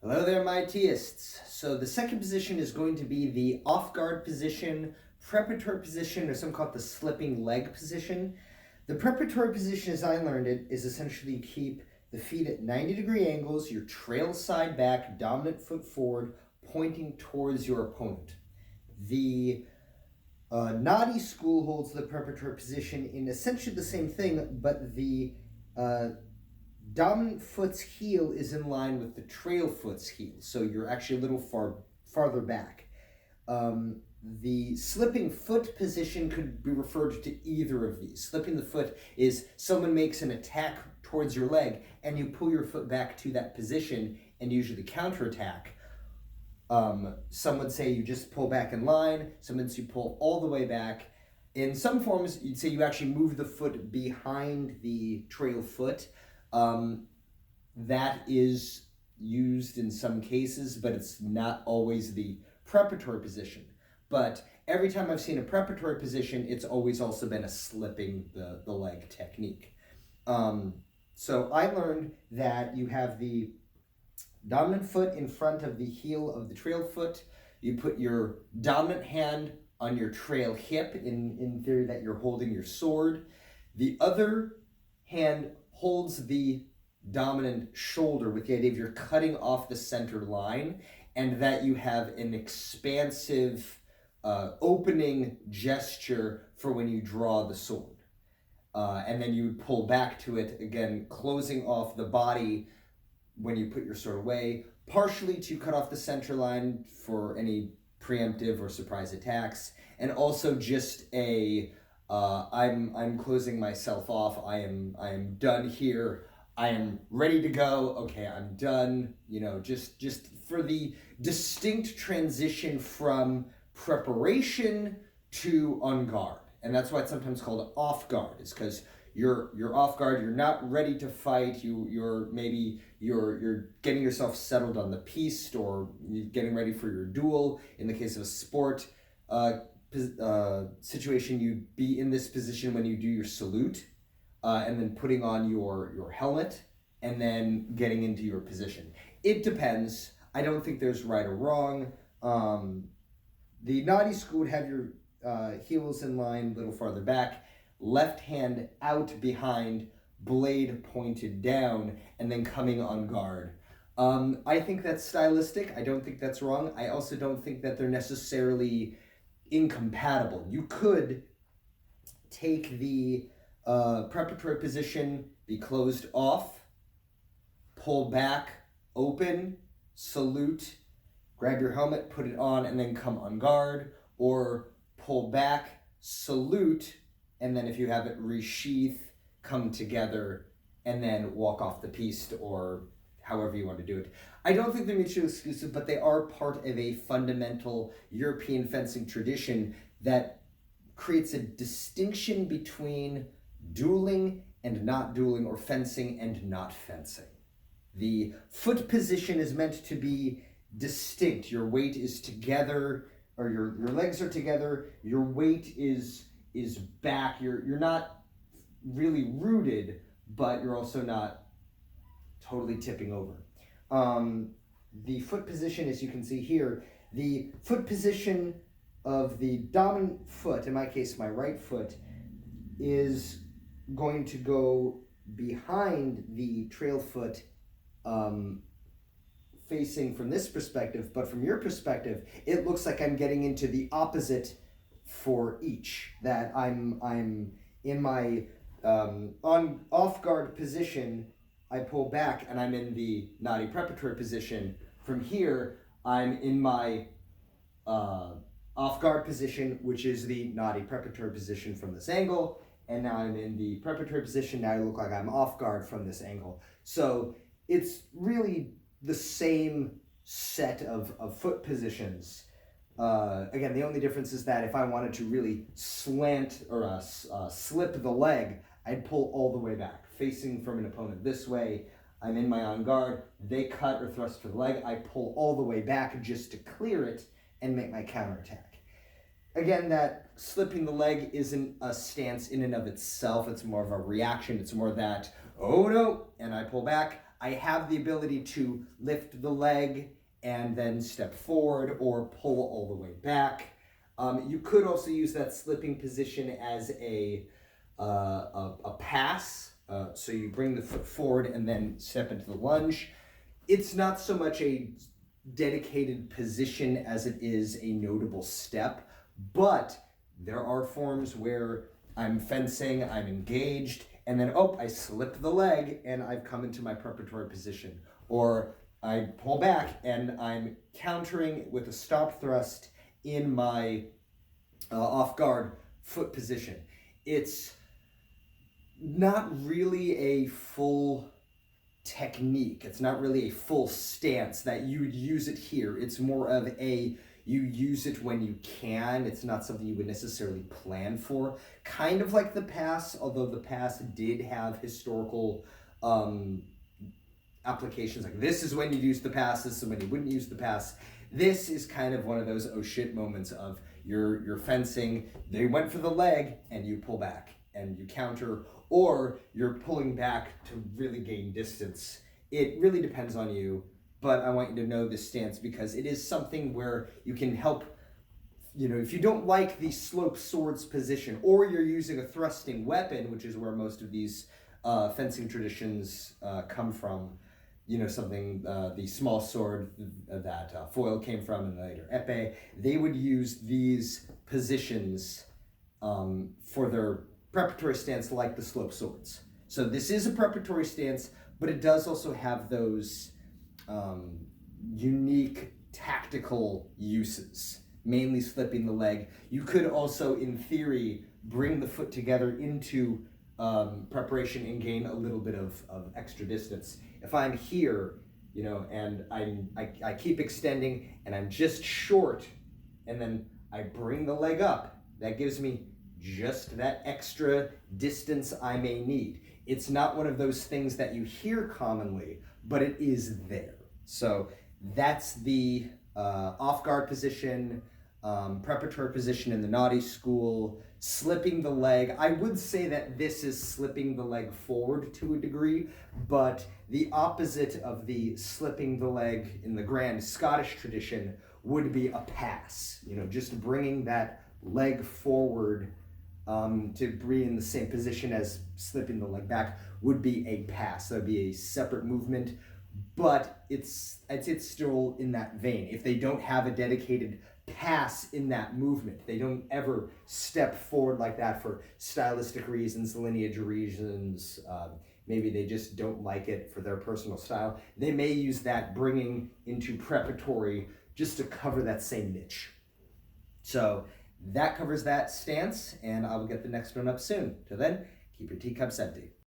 Hello there, my teists. So the second position is going to be the off-guard position, preparatory position, or some call it the slipping leg position. The preparatory position, as I learned it, is essentially you keep the feet at 90-degree angles, your trail side back, dominant foot forward, pointing towards your opponent. The Nadi school holds the preparatory position in essentially the same thing, but the dominant foot's heel is in line with the trail foot's heel, so you're actually a little farther back. The slipping foot position could be referred to either of these. Slipping the foot is someone makes an attack towards your leg and you pull your foot back to that position and usually counterattack. Some would say you just pull back in line, some would say you pull all the way back. In some forms, you'd say you actually move the foot behind the trail foot. That is used in some cases, but it's not always the preparatory position. But every time I've seen a preparatory position, it's always also been a slipping the leg technique. So I learned that you have the dominant foot in front of the heel of the trail foot. You put your dominant hand on your trail hip, in theory that you're holding your sword. The other hand holds the dominant shoulder with the idea of you're cutting off the center line and that you have an expansive opening gesture for when you draw the sword. And then you would pull back to it, again, closing off the body when you put your sword away, partially to cut off the center line for any preemptive or surprise attacks, and also just I'm closing myself off. I am done here. I am ready to go. Okay, I'm done. Just for the distinct transition from preparation to on guard. And that's why it's sometimes called off guard, is because you're off guard, you're not ready to fight, you're getting yourself settled on the piste, or you're getting ready for your duel. In the case of a sport situation, you'd be in this position when you do your salute, and then putting on your helmet, and then getting into your position. It depends. I don't think there's right or wrong. The Nadi school would have your heels in line a little farther back, left hand out behind, blade pointed down, and then coming on guard. I think that's stylistic. I don't think that's wrong. I also don't think that they're necessarily incompatible. You could take the preparatory position, be closed off, pull back, open, salute, grab your helmet, put it on, and then come on guard, or pull back, salute, and then if you have it, resheath, come together, and then walk off the piste, or however you want to do it. I don't think they're mutually exclusive, but they are part of a fundamental European fencing tradition that creates a distinction between dueling and not dueling, or fencing and not fencing. The foot position is meant to be distinct. Your weight is together, or your legs are together, your weight is back. You're not really rooted, but you're also not totally tipping over. The foot position, as you can see here, the foot position of the dominant foot, in my case my right foot, is going to go behind the trail foot, facing from this perspective, but from your perspective, it looks like I'm getting into the opposite for each. That I'm in my on off guard position, I pull back and I'm in the Nadi preparatory position. From here, I'm in my off guard position, which is the Nadi preparatory position from this angle, and now I'm in the preparatory position. Now I look like I'm off guard from this angle. So it's really the same set of foot positions. Again, the only difference is that if I wanted to really slant or slip the leg, I'd pull all the way back, facing from an opponent this way. I'm in my on guard, they cut or thrust for the leg, I pull all the way back just to clear it and make my counterattack. Again, that slipping the leg isn't a stance in and of itself, it's more of a reaction. It's more that, oh no, and I pull back, I have the ability to lift the leg and then step forward or pull all the way back. You could also use that slipping position as a pass. So you bring the foot forward and then step into the lunge. It's not so much a dedicated position as it is a notable step, but there are forms where I'm fencing, I'm engaged, and then, I slipped the leg and I've come into my preparatory position. Or I pull back and I'm countering with a stop thrust in my off guard foot position. It's not really a full technique. It's not really a full stance that you would use it here. It's more of you use it when you can. It's not something you would necessarily plan for. Kind of like the pass, although the pass did have historical applications. Like, this is when you use the pass, this is when you wouldn't use the pass. This is kind of one of those oh shit moments of you're fencing, they went for the leg and you pull back and you counter, or you're pulling back to really gain distance. It really depends on you, but I want you to know this stance because it is something where you can help, if you don't like the slope swords position, or you're using a thrusting weapon, which is where most of these fencing traditions come from, something, the small sword that foil came from and later epee, they would use these positions for their preparatory stance like the slope swords. So this is a preparatory stance, but it does also have those unique tactical uses, mainly slipping the leg. You could also, in theory, bring the foot together into preparation and gain a little bit of extra distance. If I'm here, and I keep extending and I'm just short, and then I bring the leg up, that gives me just that extra distance I may need. It's not one of those things that you hear commonly, but it is there. So that's the off-guard position, preparatory position in the Nadi school, slipping the leg. I would say that this is slipping the leg forward to a degree, but the opposite of the slipping the leg in the grand Scottish tradition would be a pass. Just bringing that leg forward to be in the same position as slipping the leg back would be a pass. That would be a separate movement, but it's still in that vein. If they don't have a dedicated pass in that movement, they don't ever step forward like that for stylistic reasons, lineage reasons, maybe they just don't like it for their personal style, they may use that bringing into preparatory just to cover that same niche. So that covers that stance, and I will get the next one up soon. Till then, keep your teacups empty.